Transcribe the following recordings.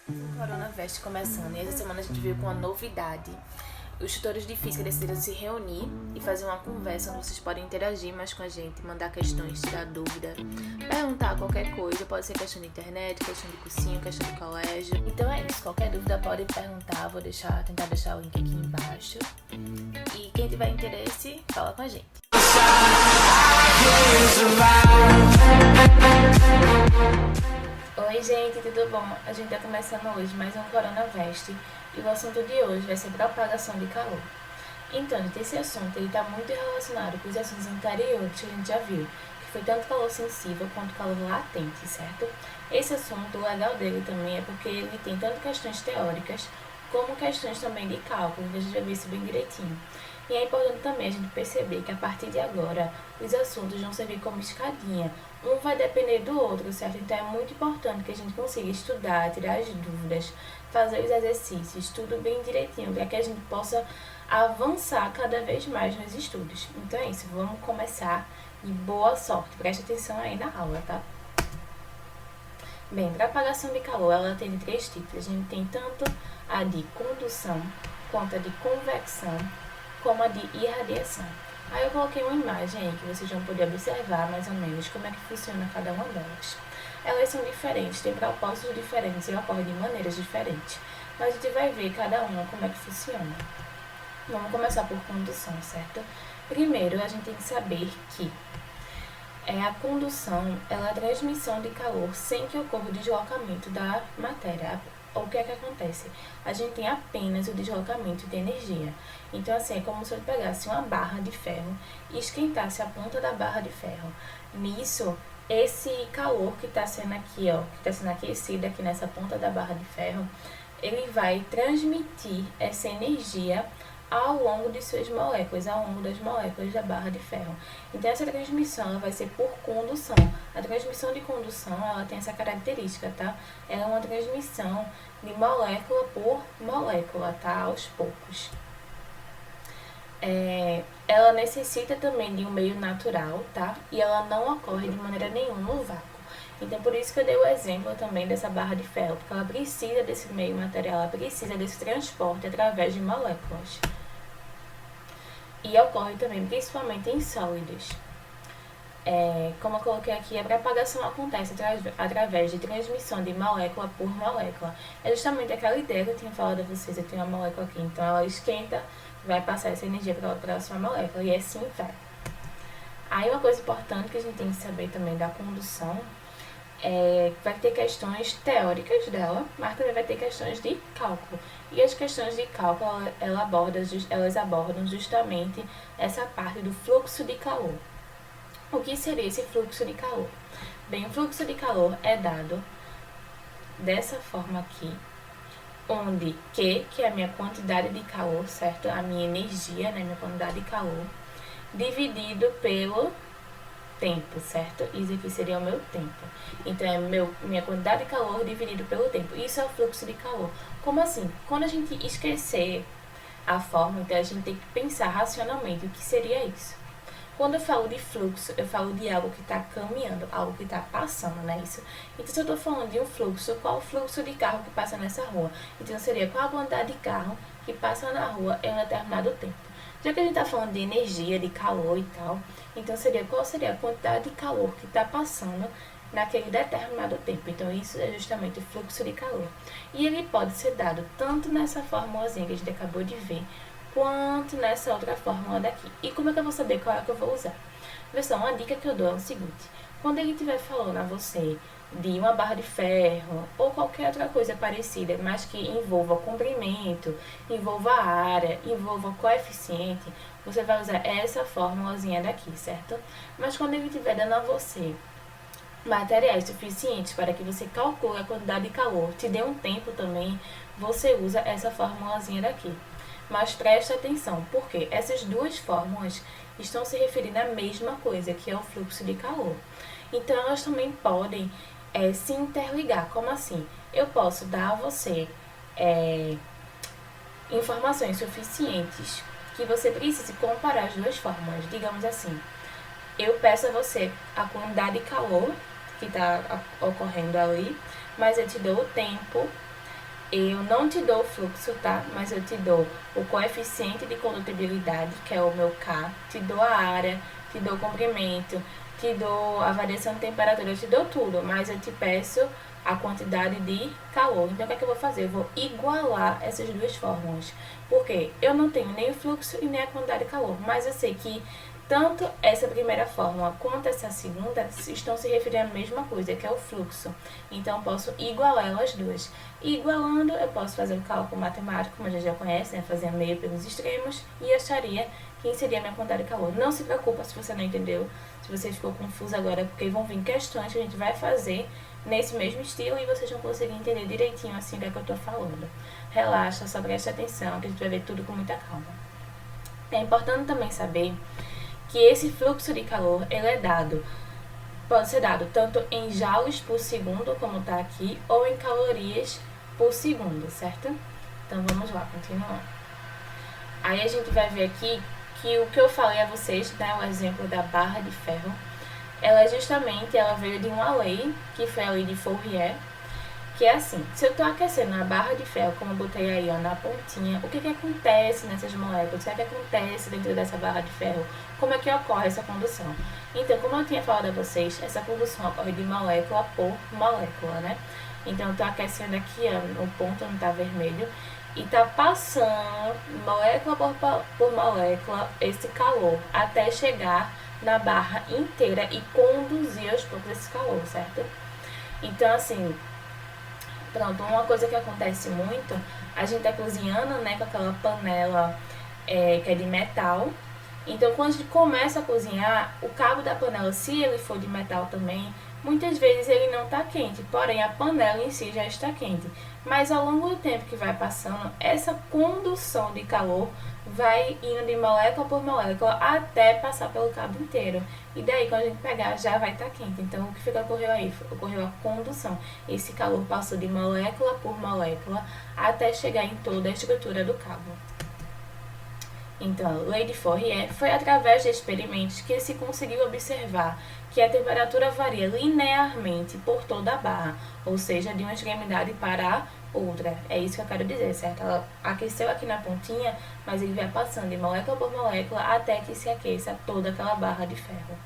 O Coronavest começando, e essa semana a gente veio com uma novidade. Os tutores de física decidiram se reunir e fazer uma conversa onde vocês podem interagir mais com a gente, mandar questões, tirar dúvida, perguntar qualquer coisa, pode ser questão de internet, questão de cursinho, questão de colégio. Então é isso, qualquer dúvida pode perguntar, vou tentar deixar o link aqui embaixo. E quem tiver interesse, fala com a gente. Oi gente, tudo bom? A gente tá começando hoje mais um Coronavest e o assunto de hoje vai ser propagação de calor. Então, gente, esse assunto ele tá muito relacionado com os assuntos anteriores que a gente já viu, que foi tanto calor sensível quanto calor latente, certo? Esse assunto, o legal dele também é porque ele tem tanto questões teóricas como questões também de cálculo, que a gente vai ver isso bem direitinho. E é importante também a gente perceber que a partir de agora os assuntos vão servir como escadinha. Um vai depender do outro, certo? Então é muito importante que a gente consiga estudar, tirar as dúvidas, fazer os exercícios, tudo bem direitinho, para que a gente possa avançar cada vez mais nos estudos. Então é isso, vamos começar e boa sorte. Preste atenção aí na aula, tá? Bem, propagação de calor, ela tem 3 tipos. A gente tem tanto a de condução, quanto a de convecção, como a de irradiação. Aí eu coloquei uma imagem aí que vocês vão poder observar mais ou menos como é que funciona cada uma delas. Elas são diferentes, têm propósitos diferentes e ocorrem de maneiras diferentes. Mas a gente vai ver cada uma como é que funciona. Vamos começar por condução, certo? Primeiro, a gente tem que saber que a condução ela é a transmissão de calor sem que ocorra o deslocamento da matéria. O que é que acontece? A gente tem apenas o deslocamento de energia. Então, assim, é como se eu pegasse uma barra de ferro e esquentasse a ponta da barra de ferro. Nisso, esse calor que está sendo aqui, ó, que está sendo aquecido aqui nessa ponta da barra de ferro, ele vai transmitir essa energia ao longo de suas moléculas, ao longo das moléculas da barra de ferro. Então, essa transmissão ela vai ser por condução. A transmissão de condução, ela tem essa característica, tá? Ela é uma transmissão de molécula por molécula, tá? Aos poucos. Ela necessita também de um meio natural, tá? E ela não ocorre de maneira nenhuma no vácuo. Então, por isso que eu dei o exemplo também dessa barra de ferro, porque ela precisa desse meio material, ela precisa desse transporte através de moléculas. E ocorre também principalmente em sólidos. Como eu coloquei aqui, a propagação acontece através de transmissão de molécula por molécula. É justamente aquela ideia que eu tinha falado a vocês. Eu tenho uma molécula aqui, então ela esquenta, vai passar essa energia para a próxima molécula, e assim vai. Aí uma coisa importante que a gente tem que saber também da condução vai ter questões teóricas dela, mas também vai ter questões de cálculo. E as questões de cálculo, elas abordam justamente essa parte do fluxo de calor. O que seria esse fluxo de calor? Bem, o fluxo de calor é dado dessa forma aqui, onde Q, que é a minha quantidade de calor, certo? A minha energia, né? Minha quantidade de calor, dividido pelo tempo, certo? Isso aqui seria o meu tempo. Então, é minha quantidade de calor dividido pelo tempo. Isso é o fluxo de calor. Como assim? Quando a gente esquecer a fórmula, então a gente tem que pensar racionalmente o que seria isso. Quando eu falo de fluxo, eu falo de algo que está caminhando, algo que está passando, né? Isso. Então, se eu estou falando de um fluxo, qual o fluxo de carro que passa nessa rua? Então, seria qual a quantidade de carro que passa na rua em um determinado tempo. Já que a gente está falando de energia, de calor e tal, então qual seria a quantidade de calor que está passando naquele determinado tempo. Então, isso é justamente o fluxo de calor. E ele pode ser dado tanto nessa formulazinha que a gente acabou de ver, quanto nessa outra fórmula daqui. E como é que eu vou saber qual é que eu vou usar? Pessoal, uma dica que eu dou é o seguinte: quando ele estiver falando a você de uma barra de ferro ou qualquer outra coisa parecida, mas que envolva comprimento, envolva área, envolva coeficiente, você vai usar essa formulazinha daqui, certo? Mas quando ele estiver dando a você materiais suficientes para que você calcule a quantidade de calor, te dê um tempo também, você usa essa formulazinha daqui. Mas preste atenção, porque essas duas fórmulas estão se referindo à mesma coisa, que é o fluxo de calor. Então, elas também podem se interligar. Como assim? Eu posso dar a você informações suficientes que você precise comparar as duas fórmulas. Digamos assim, eu peço a você a quantidade de calor que está ocorrendo ali, mas eu te dou o tempo eu não te dou o fluxo, tá? Mas eu te dou o coeficiente de condutibilidade, que é o meu K, te dou a área, te dou o comprimento, te dou a variação de temperatura, eu te dou tudo, mas eu te peço a quantidade de calor. Então, o que é que eu vou fazer? Eu vou igualar essas duas fórmulas. Porque eu não tenho nem o fluxo e nem a quantidade de calor, mas eu sei que tanto essa primeira fórmula quanto essa segunda estão se referindo à mesma coisa, que é o fluxo. Então, eu posso igualar elas duas. E igualando, eu posso fazer o cálculo matemático, como a gente já conhece, né? Fazer a meia pelos extremos e acharia quem seria a minha quantidade de calor. Não se preocupa se você não entendeu, se você ficou confuso agora, porque vão vir questões que a gente vai fazer nesse mesmo estilo e vocês vão conseguir entender direitinho assim o que é que eu tô falando. Relaxa, só preste atenção, que a gente vai ver tudo com muita calma. É importante também saber que esse fluxo de calor, ele é dado, pode ser dado tanto em joules por segundo, como está aqui, ou em calorias por segundo, certo? Então, vamos lá, continuando. Aí, a gente vai ver aqui que o que eu falei a vocês, né, o exemplo da barra de ferro, ela veio de uma lei, que foi a lei de Fourier, que é assim, se eu estou aquecendo a barra de ferro, como eu botei aí ó, na pontinha, o que acontece nessas moléculas? O que acontece dentro dessa barra de ferro? Como é que ocorre essa condução? Então, como eu tinha falado a vocês, essa condução ocorre de molécula por molécula, né? Então, eu estou aquecendo aqui, ó, o ponto não está vermelho, e está passando molécula por molécula esse calor, até chegar na barra inteira e conduzir aos poucos esse calor, certo? Então, assim, pronto, uma coisa que acontece muito, a gente tá cozinhando, né, com aquela panela que é de metal. Então, quando a gente começa a cozinhar, o cabo da panela, se ele for de metal também, muitas vezes ele não está quente, porém a panela em si já está quente. Mas ao longo do tempo que vai passando, essa condução de calor vai indo de molécula por molécula até passar pelo cabo inteiro. E daí, quando a gente pegar, já vai estar quente. Então, o que ocorreu aí? Ocorreu a condução. Esse calor passou de molécula por molécula até chegar em toda a estrutura do cabo. Então, a lei de Fourier foi através de experimentos que se conseguiu observar que a temperatura varia linearmente por toda a barra, ou seja, de uma extremidade para a outra. É isso que eu quero dizer, certo? Ela aqueceu aqui na pontinha, mas ele vai passando de molécula por molécula até que se aqueça toda aquela barra de ferro.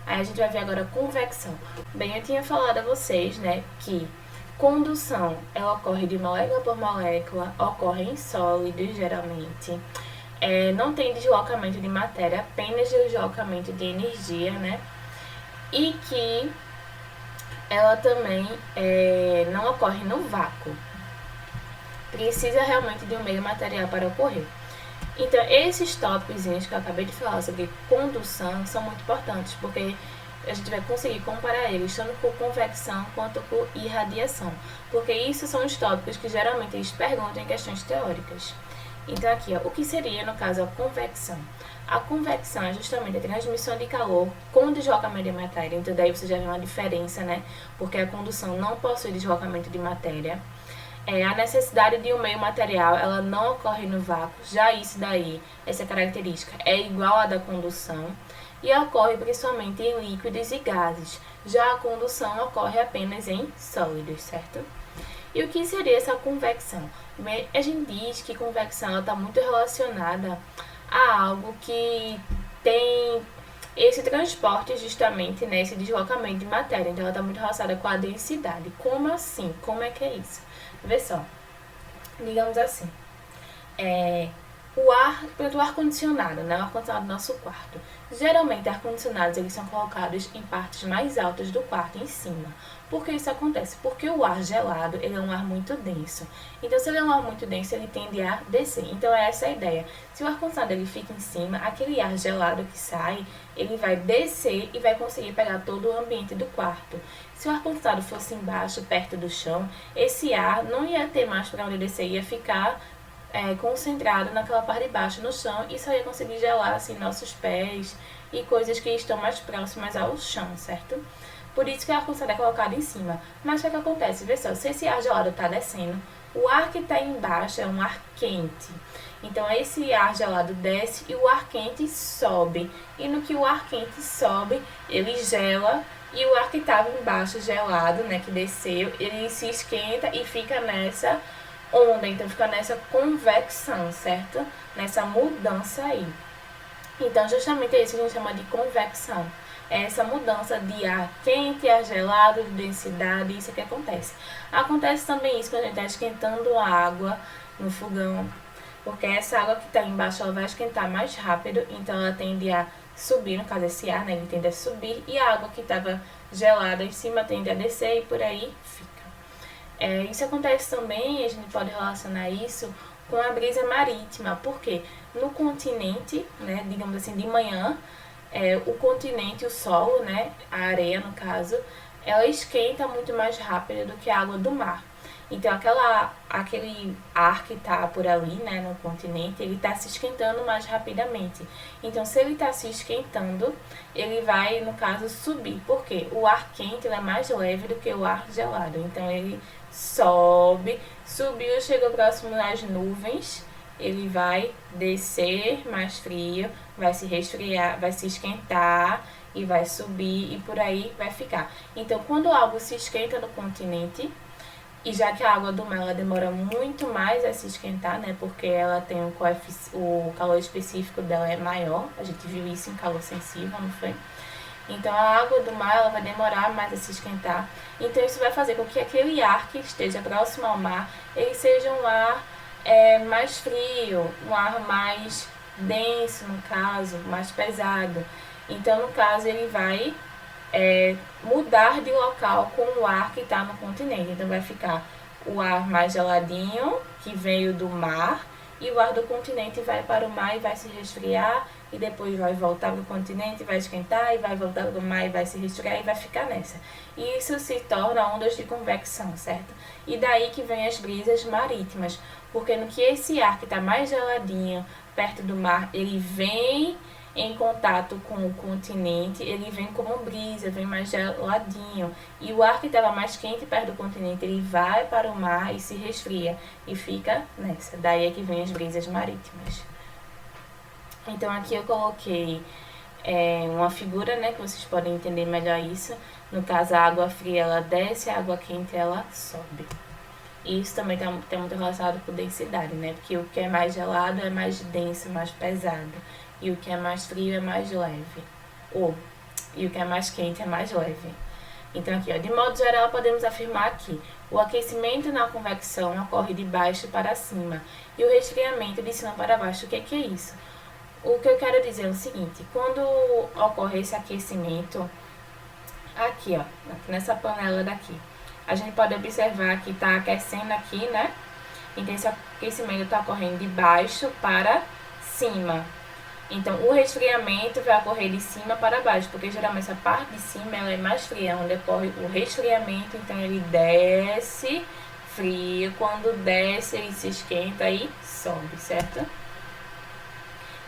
Aí a gente vai ver agora a convecção. Bem, eu tinha falado a vocês, né, que condução, ela ocorre de molécula por molécula, ocorre em sólidos, geralmente. Não tem deslocamento de matéria, apenas deslocamento de energia, né? E que ela também não ocorre no vácuo. Precisa realmente de um meio material para ocorrer. Então, esses tópicos que eu acabei de falar sobre condução são muito importantes, porque a gente vai conseguir comparar eles tanto por convecção quanto por irradiação. Porque isso são os tópicos que geralmente eles perguntam em questões teóricas. Então, aqui, ó, o que seria, no caso, a convecção? A convecção é justamente a transmissão de calor com deslocamento de matéria. Então, daí você já vê uma diferença, né? Porque a condução não possui deslocamento de matéria. A necessidade de um meio material, ela não ocorre no vácuo. Já isso daí, essa característica, é igual à da condução. E ocorre principalmente em líquidos e gases. Já a condução ocorre apenas em sólidos, certo? E o que seria essa convecção? Bem, a gente diz que convecção está muito relacionada a algo que tem esse transporte justamente, né, esse deslocamento de matéria. Então, ela está muito relacionada com a densidade. Como assim? Como é que é isso? Vê só. Digamos assim. O ar-condicionado, né? O ar-condicionado do nosso quarto. Geralmente, ar-condicionados eles são colocados em partes mais altas do quarto, em cima. Por que isso acontece? Porque o ar gelado, ele é um ar muito denso. Então, se ele é um ar muito denso, ele tende a descer. Então, é essa a ideia. Se o ar-condicionado ele fica em cima, aquele ar gelado que sai, ele vai descer e vai conseguir pegar todo o ambiente do quarto. Se o ar-condicionado fosse embaixo, perto do chão, esse ar não ia ter mais para onde descer, ia ficar concentrado naquela parte de baixo no chão e só ia conseguir gelar assim nossos pés e coisas que estão mais próximas ao chão, certo? Por isso que o ar-condicionado é colocado em cima. Mas o que acontece? Vê só, se esse ar gelado está descendo, o ar que está embaixo é um ar quente. Então, esse ar gelado desce e o ar quente sobe. E no que o ar quente sobe, ele gela e o ar que estava embaixo gelado, né, que desceu, ele se esquenta e fica nessa onda, então fica nessa convecção, certo? Nessa mudança aí. Então, justamente é isso que a gente chama de convecção. É essa mudança de ar quente, ar gelado, de densidade, isso que acontece. Acontece também isso quando a gente está esquentando a água no fogão, porque essa água que está embaixo ela vai esquentar mais rápido, então ela tende a subir, no caso esse ar, né, ele tende a subir, e a água que estava gelada em cima tende a descer e por aí fica. Isso acontece também, a gente pode relacionar isso com a brisa marítima, porque no continente, né, digamos assim, de manhã, o continente, o solo, né, a areia no caso, ela esquenta muito mais rápido do que a água do mar. Então aquele ar que está por ali, né, no continente, ele está se esquentando mais rapidamente. Então se ele está se esquentando, ele vai, no caso, subir. Por quê? O ar quente ele é mais leve do que o ar gelado. Então ele sobe, subiu, chegou próximo das nuvens, ele vai descer mais frio, vai se resfriar, vai se esquentar e vai subir e por aí vai ficar. Então, quando algo se esquenta no continente, e já que a água do mar ela demora muito mais a se esquentar, né, porque ela tem o calor específico dela é maior, a gente viu isso em calor sensível, não foi? Então a água do mar ela vai demorar mais a se esquentar. Então isso vai fazer com que aquele ar que esteja próximo ao mar, ele seja um ar mais frio, um ar mais denso no caso, mais pesado. Então no caso ele vai mudar de local com o ar que está no continente. Então vai ficar o ar mais geladinho, que veio do mar, e o ar do continente vai para o mar e vai se resfriar, e depois vai voltar para o continente, vai esquentar, e vai voltar para o mar e vai se resfriar, e vai ficar nessa. E isso se torna ondas de convecção, certo? E daí que vem as brisas marítimas, porque no que esse ar que está mais geladinho, perto do mar, ele vem em contato com o continente, ele vem como brisa, vem mais geladinho. E o ar que estava mais quente perto do continente, ele vai para o mar e se resfria e fica nessa. Daí é que vem as brisas marítimas. Então aqui eu coloquei uma figura, né, que vocês podem entender melhor isso. No caso, a água fria ela desce, a água quente ela sobe. E isso também está muito relacionado com densidade, né? Porque o que é mais gelado é mais denso, mais pesado. E o que é mais frio é mais leve. E o que é mais quente é mais leve. Então aqui, ó, de modo geral, podemos afirmar que o aquecimento na convecção ocorre de baixo para cima e o resfriamento de cima para baixo. O que é isso? O que eu quero dizer é o seguinte, quando ocorre esse aquecimento, aqui, ó, nessa panela daqui, a gente pode observar que está aquecendo aqui, né? Então esse aquecimento está ocorrendo de baixo para cima. Então, o resfriamento vai ocorrer de cima para baixo, porque geralmente essa parte de cima ela é mais fria, onde ocorre o resfriamento, então ele desce frio, quando desce ele se esquenta e sobe, certo?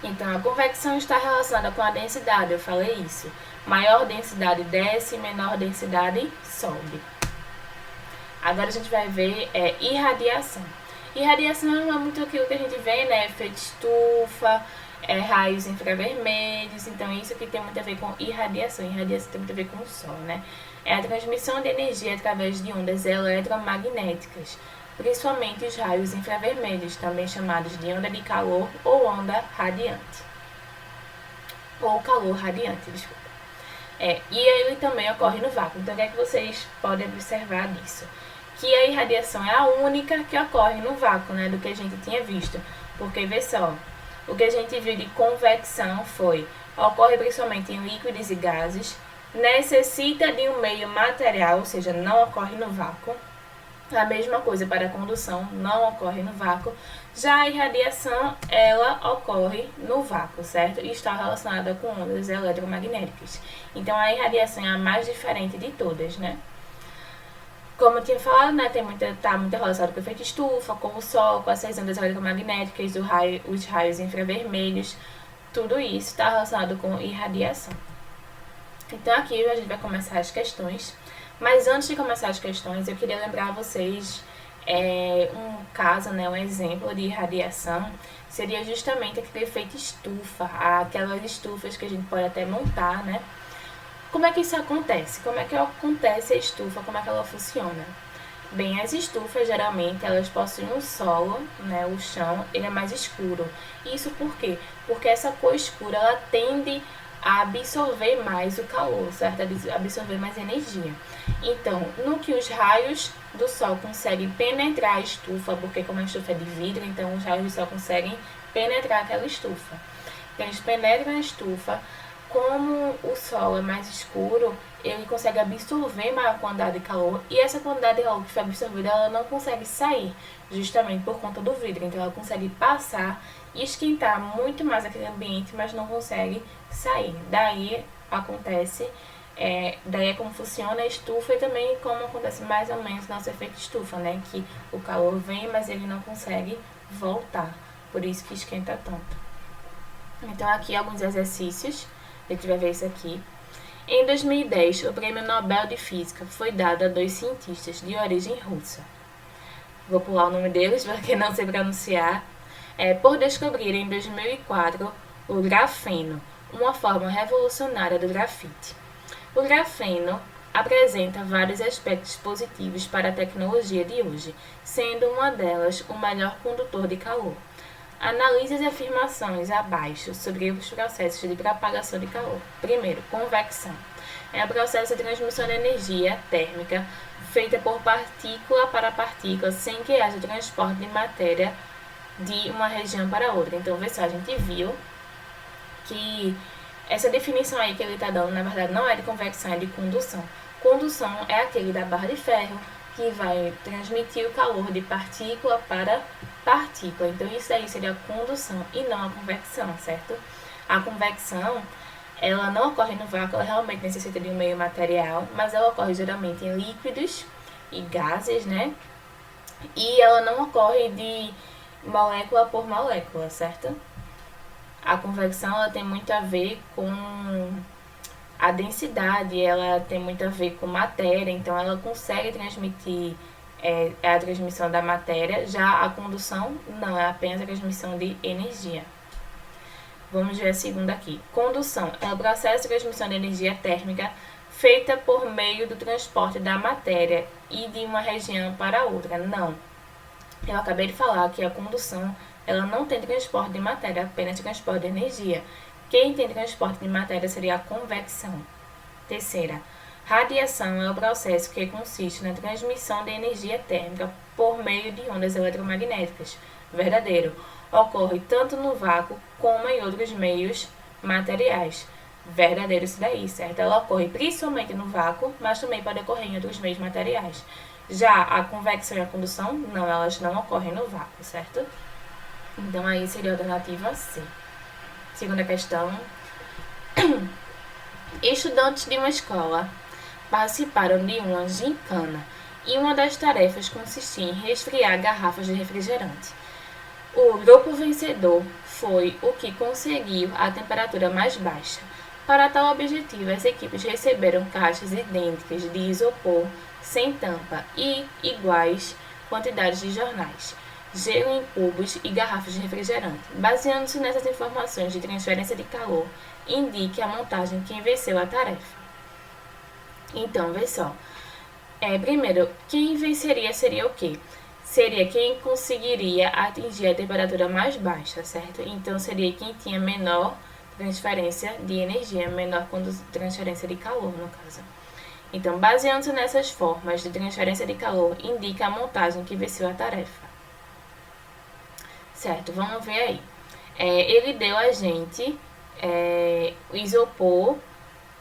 Então, a convecção está relacionada com a densidade, eu falei isso. Maior densidade desce, menor densidade sobe. Agora a gente vai ver irradiação. Irradiação é muito aquilo que a gente vê, né? Efeito estufa, raios infravermelhos, então isso que tem muito a ver com irradiação. Irradiação tem muito a ver com o sol, né? É a transmissão de energia através de ondas eletromagnéticas, principalmente os raios infravermelhos, também chamados de onda de calor ou onda radiante. Ou calor radiante, desculpa. E ele também ocorre no vácuo. Então, o que é que vocês podem observar disso? Que a irradiação é a única que ocorre no vácuo, né? Do que a gente tinha visto. Porque, vê só, o que a gente viu de convecção ocorre principalmente em líquidos e gases, necessita de um meio material, ou seja, não ocorre no vácuo. A mesma coisa para a condução, não ocorre no vácuo. Já a irradiação, ela ocorre no vácuo, certo? E está relacionada com ondas eletromagnéticas. Então, a irradiação é a mais diferente de todas, né? Como eu tinha falado, né, tá muito relacionado com o efeito estufa, com o sol, com essas ondas eletromagnéticas, os raios infravermelhos. Tudo isso está relacionado com irradiação. Então, aqui a gente vai começar as questões. Mas antes de começar as questões, eu queria lembrar a vocês um caso, né, um exemplo de irradiação. Seria justamente aquele efeito estufa, aquelas estufas que a gente pode até montar, né? Como é que isso acontece? Como é que acontece a estufa? Como é que ela funciona? Bem, as estufas geralmente elas possuem um solo, né, o chão, ele é mais escuro. Isso por quê? Porque essa cor escura ela tende a absorver mais o calor, certo? Absorver mais energia. Então, no que os raios do sol conseguem penetrar a estufa, porque como a estufa é de vidro, então os raios do sol conseguem penetrar aquela estufa. Então, eles penetram a estufa, como o sol é mais escuro, ele consegue absorver maior quantidade de calor e essa quantidade de calor que foi absorvida ela não consegue sair, justamente por conta do vidro. Então ela consegue passar e esquentar muito mais aquele ambiente, mas não consegue sair. Daí acontece, daí é como funciona a estufa e também como acontece mais ou menos nosso efeito estufa, né? Que o calor vem, mas ele não consegue voltar, por isso que esquenta tanto. Então aqui alguns exercícios, a gente vai ver isso aqui. Em 2010, o Prêmio Nobel de Física foi dado a 2 cientistas de origem russa. Vou pular o nome deles, porque não sei pronunciar. Por descobrirem em 2004 o grafeno, uma forma revolucionária do grafite. O grafeno apresenta vários aspectos positivos para a tecnologia de hoje, sendo uma delas o melhor condutor de calor. Analise as afirmações abaixo sobre os processos de propagação de calor. Primeiro, convecção. É o processo de transmissão de energia térmica feita por partícula para partícula sem que haja transporte de matéria de uma região para outra. Então, vê só, a gente viu que essa definição aí que ele está dando, na verdade, não é de convecção, é de condução. Condução é aquele da barra de ferro, que vai transmitir o calor de partícula para partícula. Então, isso aí seria a condução e não a convecção, certo? A convecção, ela não ocorre no vácuo, ela realmente necessita de um meio material, mas ela ocorre geralmente em líquidos e gases, né? E ela não ocorre de molécula por molécula, certo? A convecção, ela tem muito a ver com a densidade, ela tem muito a ver com matéria, então ela consegue transmitir a transmissão da matéria. Já a condução não, é apenas a transmissão de energia. Vamos ver a segunda aqui. Condução é o processo de transmissão de energia térmica feita por meio do transporte da matéria e de uma região para outra. Não. Eu acabei de falar que a condução ela não tem transporte de matéria, apenas transporte de energia. Quem tem transporte de matéria seria a convecção. Terceira, radiação é o processo que consiste na transmissão de energia térmica por meio de ondas eletromagnéticas. Verdadeiro. Ocorre tanto no vácuo como em outros meios materiais. Verdadeiro isso daí, certo? Ela ocorre principalmente no vácuo, mas também pode ocorrer em outros meios materiais. Já a convecção e a condução, não, elas não ocorrem no vácuo, certo? Então aí seria a alternativa C. Segunda questão. Estudantes de uma escola participaram de uma gincana e uma das tarefas consistia em resfriar garrafas de refrigerante. O grupo vencedor foi o que conseguiu a temperatura mais baixa. Para tal objetivo, as equipes receberam caixas idênticas de isopor sem tampa e iguais quantidades de jornais, gelo em cubos e garrafas de refrigerante. Baseando-se nessas informações de transferência de calor, indique a montagem quem venceu a tarefa. Então, vê só. Primeiro, quem venceria seria o quê? Seria quem conseguiria atingir a temperatura mais baixa, certo? Então, seria quem tinha menor transferência de energia, menor transferência de calor, no caso. Então, baseando-se nessas formas de transferência de calor, indica a montagem que venceu a tarefa. Certo, vamos ver aí. Ele deu a gente o isopor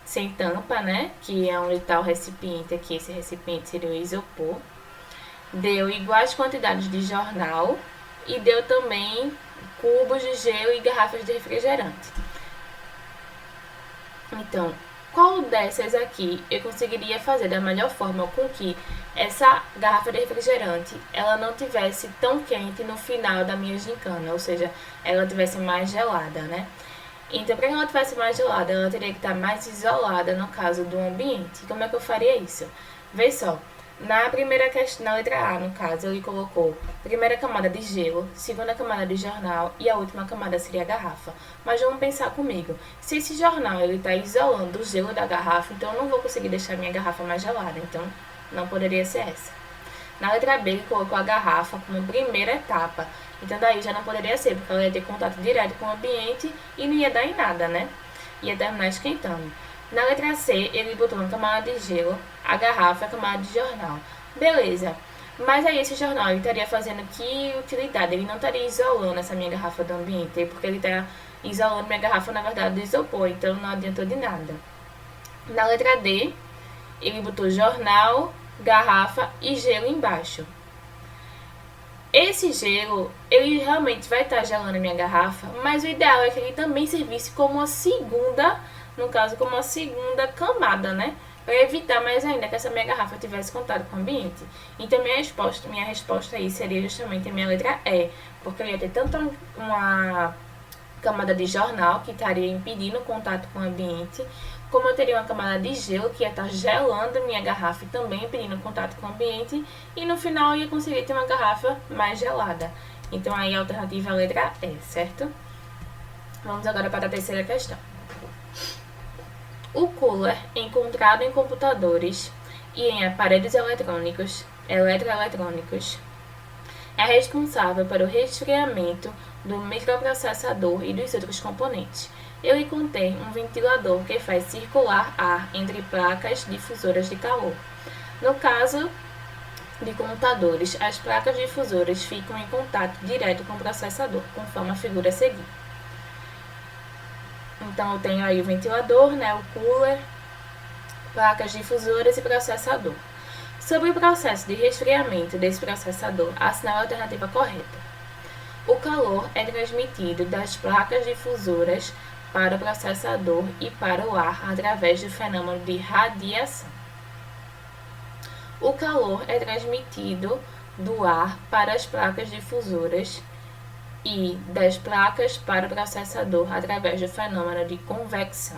sem tampa, né? Que é onde está o recipiente aqui. Esse recipiente seria o isopor. Deu iguais quantidades de jornal e deu também cubos de gelo e garrafas de refrigerante. Então, qual dessas aqui eu conseguiria fazer da melhor forma com que essa garrafa de refrigerante ela não tivesse tão quente no final da minha gincana, ou seja, ela tivesse mais gelada, né? Então, para que ela tivesse mais gelada, ela teria que estar mais isolada no caso do ambiente. Como é que eu faria isso? Vê só, Na primeira questão, na letra A, no caso, ele colocou primeira camada de gelo, segunda camada de jornal e a última camada seria a garrafa. Mas vamos pensar comigo. Se esse jornal ele está isolando o gelo da garrafa, então eu não vou conseguir deixar minha garrafa mais gelada. Então, não poderia ser essa. Na letra B, ele colocou a garrafa como primeira etapa. Então, daí já não poderia ser, porque ela ia ter contato direto com o ambiente e não ia dar em nada, né? Ia terminar esquentando. Na letra C, ele botou uma camada de gelo, a garrafa e a camada de jornal. Beleza. Mas aí esse jornal ele estaria fazendo que utilidade? Ele não estaria isolando essa minha garrafa do ambiente, porque ele está isolando minha garrafa, na verdade, do isopor. Então não adiantou de nada. Na letra D, ele botou jornal, garrafa e gelo embaixo. Esse gelo, ele realmente vai estar gelando a minha garrafa, mas o ideal é que ele também servisse como uma segunda, no caso, como uma segunda camada, né? Para evitar mais ainda que essa minha garrafa tivesse contato com o ambiente. Então, minha resposta aí seria justamente a minha letra E, porque eu ia ter tanto uma camada de jornal, que estaria impedindo o contato com o ambiente, como eu teria uma camada de gelo, que ia estar gelando minha garrafa e também impedindo o contato com o ambiente, e no final eu ia conseguir ter uma garrafa mais gelada. Então, aí a alternativa é a letra E, certo? Vamos agora para a terceira questão. O cooler, encontrado em computadores e em aparelhos eletroeletrônicos, é responsável pelo resfriamento do microprocessador e dos outros componentes. Ele contém um ventilador que faz circular ar entre placas difusoras de calor. No caso de computadores, as placas difusoras ficam em contato direto com o processador, conforme a figura a seguir. Então, eu tenho aí o ventilador, né, o cooler, placas difusoras e processador. Sobre o processo de resfriamento desse processador, assinale a alternativa correta. O calor é transmitido das placas difusoras para o processador e para o ar através do fenômeno de radiação. O calor é transmitido do ar para as placas difusoras e das placas para o processador através do fenômeno de convecção.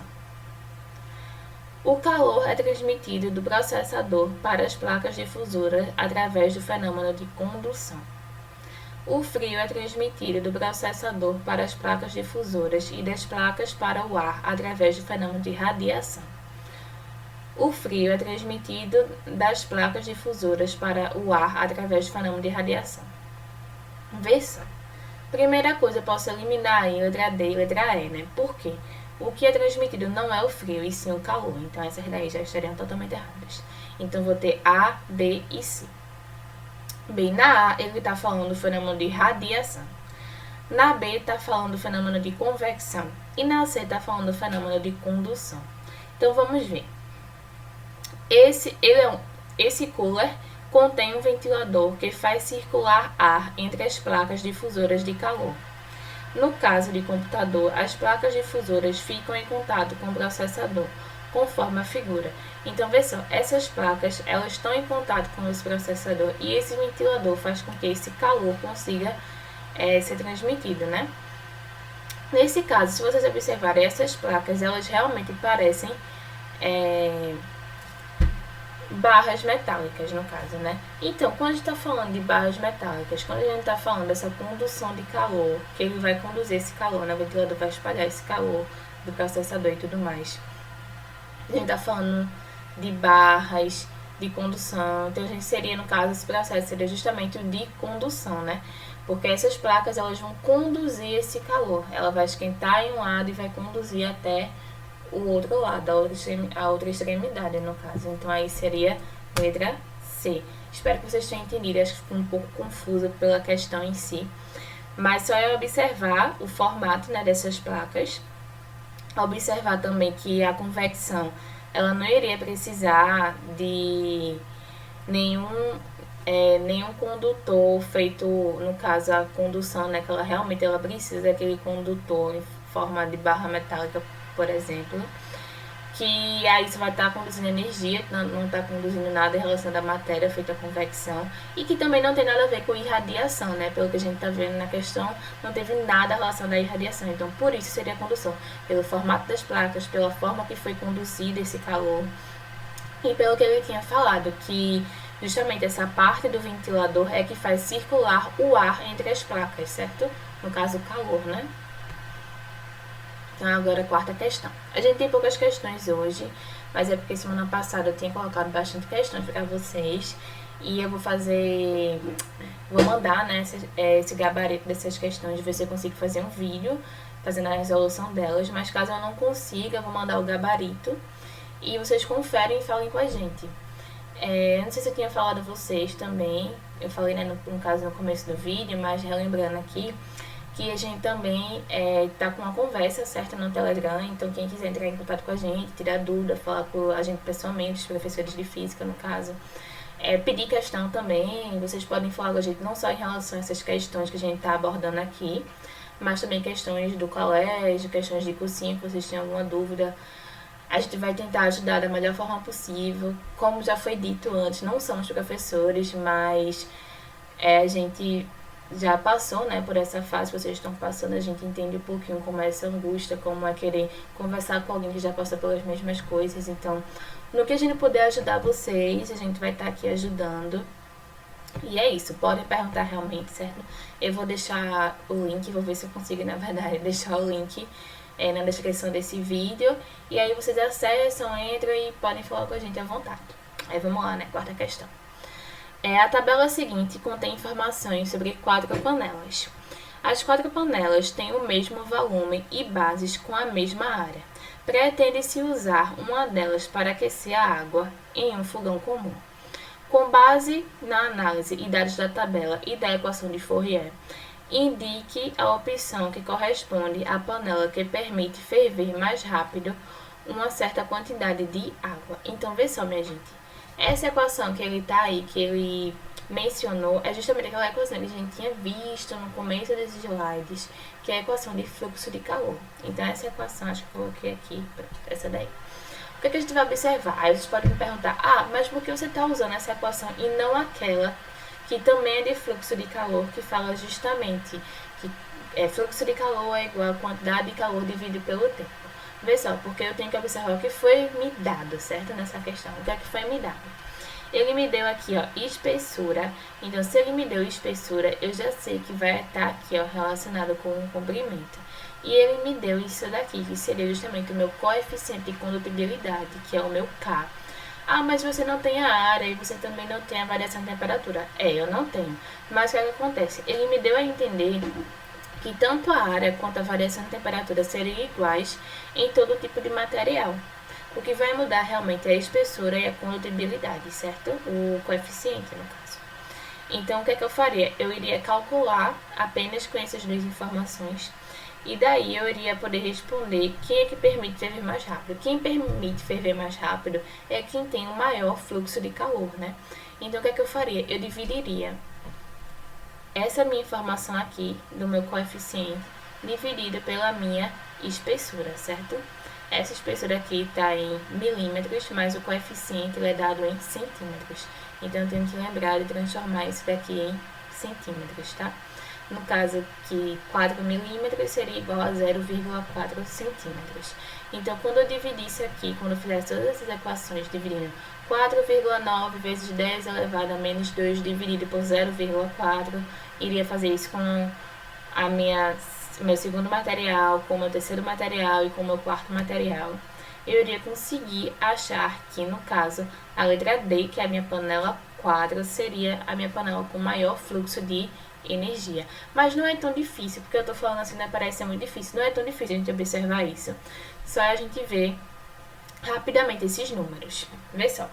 O calor é transmitido do processador para as placas difusoras através do fenômeno de condução. O frio é transmitido do processador para as placas difusoras e das placas para o ar através do fenômeno de radiação. O frio é transmitido das placas difusoras para o ar através do fenômeno de radiação. Versão. Primeira coisa, eu posso eliminar aí letra D e letra E, né? Por quê? O que é transmitido não é o frio, e sim o calor. Então, essas daí já estariam totalmente erradas. Então, vou ter A, B e C. Bem, na A, ele está falando do fenômeno de radiação. Na B, está falando do fenômeno de convecção. E na C, está falando do fenômeno de condução. Então, vamos ver. Esse cooler contém um ventilador que faz circular ar entre as placas difusoras de calor. No caso de computador, as placas difusoras ficam em contato com o processador, conforme a figura. Então, vê só, essas placas elas estão em contato com esse processador e esse ventilador faz com que esse calor consiga ser transmitido, né? Nesse caso, se vocês observarem, essas placas, elas realmente parecem barras metálicas, no caso, né? Então, quando a gente está falando de barras metálicas, quando a gente está falando dessa condução de calor, que ele vai conduzir esse calor, né? O ventilador vai espalhar esse calor do processador e tudo mais. A gente está falando de barras, de condução. Então, a gente seria, no caso, esse processo seria justamente o de condução, né? Porque essas placas, elas vão conduzir esse calor. Ela vai esquentar em um lado e vai conduzir até o outro lado, a outra extremidade, no caso. Então, aí seria letra C. Espero que vocês tenham entendido. Acho que ficou um pouco confusa pela questão em si. Mas só é observar o formato, né, dessas placas. Observar também que a convecção, ela não iria precisar de nenhum condutor feito, no caso, a condução, né, que ela realmente precisa daquele condutor em forma de barra metálica, por exemplo, que aí isso vai estar conduzindo energia, não está conduzindo nada em relação à matéria feita a convecção, e que também não tem nada a ver com irradiação, né? Pelo que a gente está vendo na questão, não teve nada relacionado à irradiação. Então, por isso seria a condução, pelo formato das placas, pela forma que foi conduzido esse calor, e pelo que ele tinha falado, que Justamente essa parte do ventilador é que faz circular o ar entre as placas, certo? No caso, o calor, né? Então, agora a quarta questão. A gente tem poucas questões hoje, mas é porque semana passada eu tinha colocado bastante questões para vocês. E eu vou mandar, né, esse gabarito dessas questões, ver se eu consigo fazer um vídeo fazendo a resolução delas. Mas caso eu não consiga, eu vou mandar o gabarito e vocês conferem e falem com a gente. Não sei se eu tinha falado a vocês também, eu falei, né, no caso no começo do vídeo, mas relembrando aqui, que a gente também tá com uma conversa, certo, no Telegram. Então quem quiser entrar em contato com a gente, tirar dúvida, falar com a gente pessoalmente, os professores de física no caso, pedir questão também, vocês podem falar com a gente não só em relação a essas questões que a gente tá abordando aqui, mas também questões do colégio, questões de cursinho, que vocês tenham alguma dúvida. A gente vai tentar ajudar da melhor forma possível. Como já foi dito antes, não somos professores, mas a gente já passou, né, por essa fase que vocês estão passando. A gente entende um pouquinho como é essa angústia, como é querer conversar com alguém que já passou pelas mesmas coisas. Então, no que a gente puder ajudar vocês, a gente vai estar aqui ajudando. E é isso, podem perguntar realmente, certo? Eu vou deixar o link, vou ver se eu consigo, na verdade, deixar o link na descrição desse vídeo. E aí vocês acessam, entram e podem falar com a gente à vontade. Aí vamos lá, né? Quarta questão. A tabela seguinte contém informações sobre 4 panelas. As 4 panelas têm o mesmo volume e bases com a mesma área. Pretende-se usar uma delas para aquecer a água em um fogão comum. Com base na análise e dados da tabela e da equação de Fourier, indique a opção que corresponde à panela que permite ferver mais rápido uma certa quantidade de água. Então, vê só, minha gente. Essa equação que ele tá aí, que ele mencionou, é justamente aquela equação que a gente tinha visto no começo desses slides, que é a equação de fluxo de calor. Então, essa equação, acho que eu coloquei aqui, essa daí. O que a gente vai observar? Aí vocês podem me perguntar, mas por que você está usando essa equação e não aquela que também é de fluxo de calor, que fala justamente que fluxo de calor é igual a quantidade de calor dividido pelo tempo. Vê só, porque eu tenho que observar o que foi me dado, certo? Nessa questão, o que é que foi me dado. Ele me deu aqui, ó, espessura. Então, se ele me deu espessura, eu já sei que vai estar aqui, ó, relacionado com o comprimento. E ele me deu isso daqui, que seria justamente o meu coeficiente de condutibilidade, que é o meu K. Mas você não tem a área e você também não tem a variação de temperatura. Eu não tenho. Mas o que acontece? Ele me deu a entender que tanto a área quanto a variação de temperatura seriam iguais em todo tipo de material. O que vai mudar realmente é a espessura e a condutibilidade, certo? O coeficiente, no caso. Então, o que é que eu faria? Eu iria calcular apenas com essas duas informações. E daí eu iria poder responder quem é que permite ferver mais rápido. Quem permite ferver mais rápido é quem tem o maior fluxo de calor, né? Então, o que é que eu faria? Eu dividiria essa minha informação aqui, do meu coeficiente, dividida pela minha espessura, certo? Essa espessura aqui está em milímetros, mas o coeficiente é dado em centímetros. Então, eu tenho que lembrar de transformar isso daqui em centímetros, tá? No caso que 4 milímetros seria igual a 0,4 centímetros. Então, quando eu dividir isso aqui, quando eu fizer todas essas equações dividindo 4,9 vezes 10 elevado a menos 2 dividido por 0,4, iria fazer isso com meu segundo material, com o meu terceiro material e com o meu quarto material. Eu iria conseguir achar que, no caso, a letra D, que é a minha panela 4, seria a minha panela com maior fluxo de energia. Mas não é tão difícil, porque eu tô falando assim, né, parece ser muito difícil. Não é tão difícil a gente observar isso. Só a gente ver rapidamente esses números. Vê só.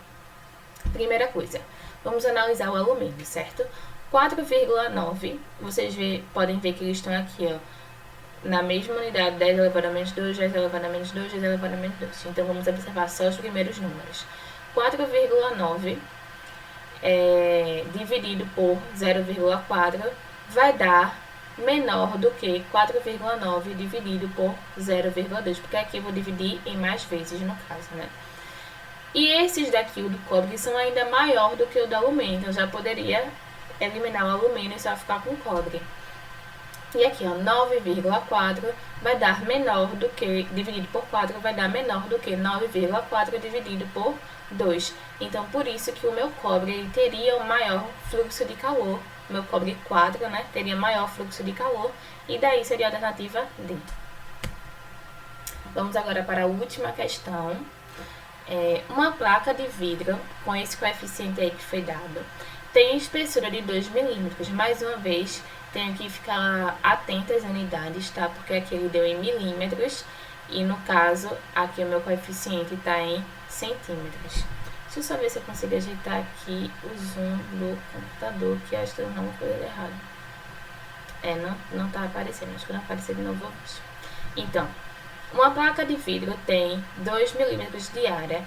Primeira coisa, vamos analisar o alumínio, certo? 4,9, vocês podem ver que eles estão aqui, ó, na mesma unidade, 10 elevado a menos 2, 10 elevado a menos 2, 10 elevado a menos 2. Então, vamos observar só os primeiros números. 4,9 dividido por 0,4 vai dar menor do que 4,9 dividido por 0,2, porque aqui eu vou dividir em mais vezes no caso, né? E esses daqui, o do cobre, são ainda maior do que o do alumínio, então já poderia eliminar o alumínio e só ficar com o cobre. E aqui, ó, 9,4 vai dar menor do que, dividido por 4, vai dar menor do que 9,4 dividido por 2. Então, por isso que o meu cobre ele teria o maior fluxo de calor. O meu cobre 4, né, teria maior fluxo de calor. E daí seria a alternativa D. Vamos agora para a última questão. Uma placa de vidro com esse coeficiente aí que foi dado tem espessura de 2 milímetros. Mais uma vez, tenho que ficar atenta às unidades, tá? Porque aqui ele deu em milímetros e no caso, aqui o meu coeficiente está em centímetros. Deixa eu só ver se eu consigo ajeitar aqui o zoom do computador, que acho que eu não vou fazer errado. Não tá aparecendo, acho que não aparecer de novo. Então, uma placa de vidro tem 2 milímetros de área,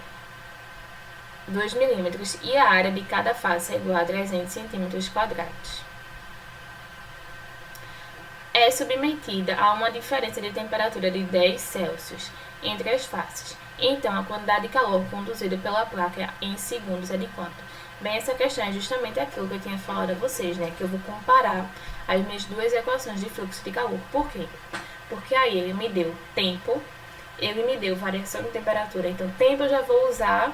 2 milímetros, e a área de cada face é igual a 300 centímetros quadrados. É submetida a uma diferença de temperatura de 10 Celsius entre as faces. Então, a quantidade de calor conduzida pela placa em segundos é de quanto? Bem, essa questão é justamente aquilo que eu tinha falado a vocês, né? Que eu vou comparar as minhas duas equações de fluxo de calor. Por quê? Porque aí ele me deu tempo, ele me deu variação de temperatura. Então, tempo eu já vou usar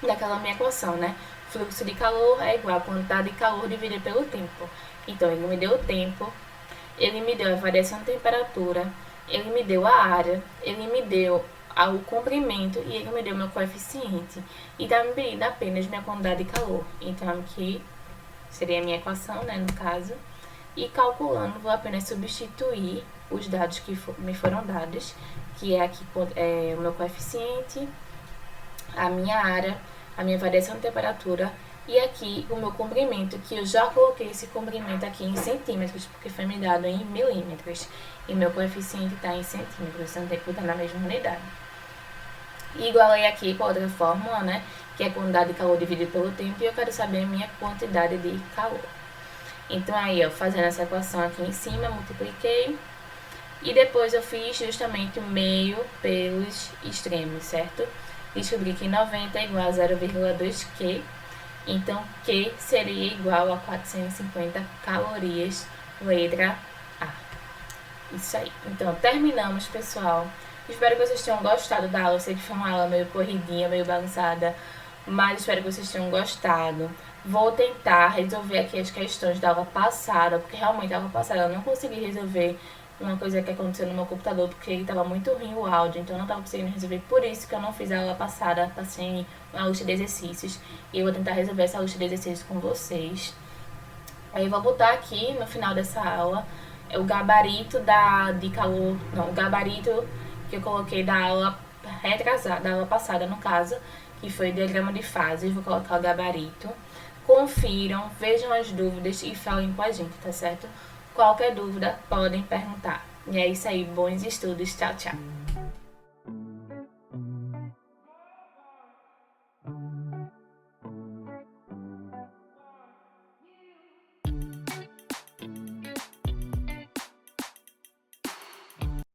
daquela minha equação, né? Fluxo de calor é igual a quantidade de calor dividida pelo tempo. Então, ele me deu o tempo, ele me deu a variação de temperatura, ele me deu a área, ele me deu o comprimento e ele me deu meu coeficiente. E está me pedindo apenas minha quantidade de calor. Então, aqui seria a minha equação, né, no caso. E calculando, vou apenas substituir os dados que me foram dados, que é aqui o meu coeficiente, a minha área, a minha variação de temperatura e aqui o meu comprimento, que eu já coloquei esse comprimento aqui em centímetros, porque foi me dado em milímetros. E meu coeficiente está em centímetros, então tem que botar na mesma unidade. E igualei aqui com a outra fórmula, né, que é a quantidade de calor dividido pelo tempo, e eu quero saber a minha quantidade de calor. Então, aí, ó, fazendo essa equação aqui em cima, multipliquei. E depois eu fiz justamente o meio pelos extremos, certo? Descobri que 90 é igual a 0,2 Q. Então, Q seria igual a 450 calorias, letra A. Isso aí. Então, terminamos, pessoal. Espero que vocês tenham gostado da aula. Eu sei que foi uma aula meio corridinha, meio bagunçada, mas espero que vocês tenham gostado. Vou tentar resolver aqui as questões da aula passada, porque realmente a aula passada eu não consegui resolver uma coisa que aconteceu no meu computador, porque ele estava muito ruim o áudio, então eu não estava conseguindo resolver. Por isso que eu não fiz a aula passada, passei uma lista de exercícios, e eu vou tentar resolver essa lista de exercícios com vocês. Aí eu vou botar aqui no final dessa aula o gabarito de calor, não, o gabarito que eu coloquei da aula retrasada, da aula passada no caso, que foi o diagrama de fases. Vou colocar o gabarito. Confiram, vejam as dúvidas e falem com a gente, tá certo? Qualquer dúvida, podem perguntar. E é isso aí, bons estudos, tchau, tchau.